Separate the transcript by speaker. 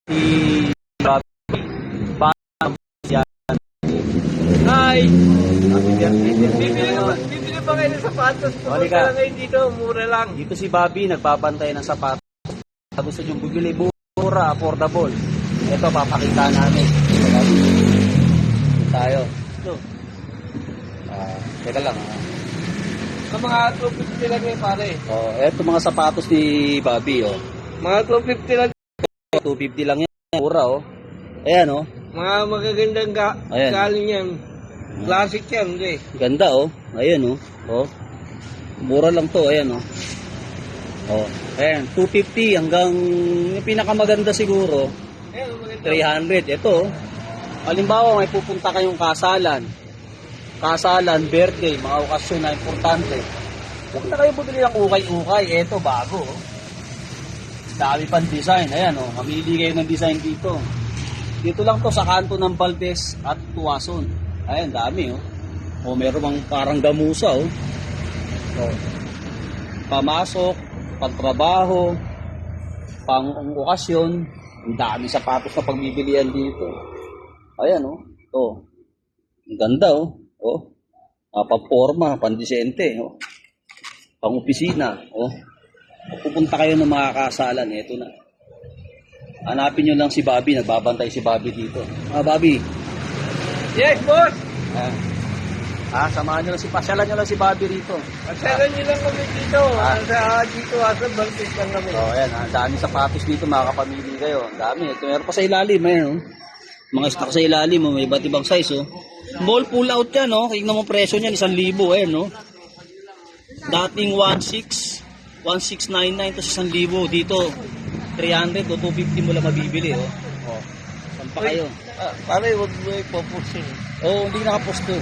Speaker 1: Si Bobby. Bam yan. Hi!
Speaker 2: Bibili pa kayo ng sapatos.
Speaker 1: Halika.
Speaker 2: Pumunta lang kayo dito, mura lang.
Speaker 1: Dito si Bobby, nagbabantay ng sapatos. Gusto nyo bumili, mura, affordable. Ito, papakita namin. Tayo. Ito. Teka lang.
Speaker 2: Sa mga 250 lang yun, pare.
Speaker 1: Ito mga sapatos ni Bobby.
Speaker 2: Mga 250 lang.
Speaker 1: 250 lang yan. Mura. Ayan.
Speaker 2: Mga magagandang
Speaker 1: Ayan.
Speaker 2: galing yan. Classic yan, hindi.
Speaker 1: Ganda. Ayan. Mura lang to. Ayan. Ayan, 250 hanggang yung pinakamaganda siguro
Speaker 2: Ayan, maganda.
Speaker 1: 300. Ito, halimbawa may pupunta kayong kasalan, birthday, mga okasyon na importante. Huwag na kayo bumili ng ukay-ukay. Ito, bago. Dami pang design. Ayan, mamili kayo ng design dito. Dito lang to sa kanto ng Valdez at Tuason. Ayan, dami. Meron mang parang gamusa. Pamasok, pagtrabaho, pang okasyon, ang dami sapatos na pagbibilihan dito. Ayan, ito. Ang ganda, pang-forma, pang-disente, pang-opisina, Pupunta kayo ng mga kasalan, ito na. Hanapin nyo lang si Bobby, nagbabantay si Bobby dito. Bobby.
Speaker 2: Yes, boss!
Speaker 1: Samahan nyo lang pasyalan nyo lang si Bobby rito.
Speaker 2: Pasyalan nyo lang kami dito. Dito, sa Baltic lang kami.
Speaker 1: Ayan, ang dami sapatos dito, makakapamili kayo. Ang dami. Ito, meron pa sa ilalim, ayan, Mga stock sa ilalim, may iba't ibang size, Ball pull out yan, Tignan mo presyo niyan, 1,000, ayan, Dating 1,699 to 1,000 dito. 300 o 250 mo lang mabibili, Saan pa kayo?
Speaker 2: Pare, huwag mo ipopusin.
Speaker 1: Hindi nakaposto.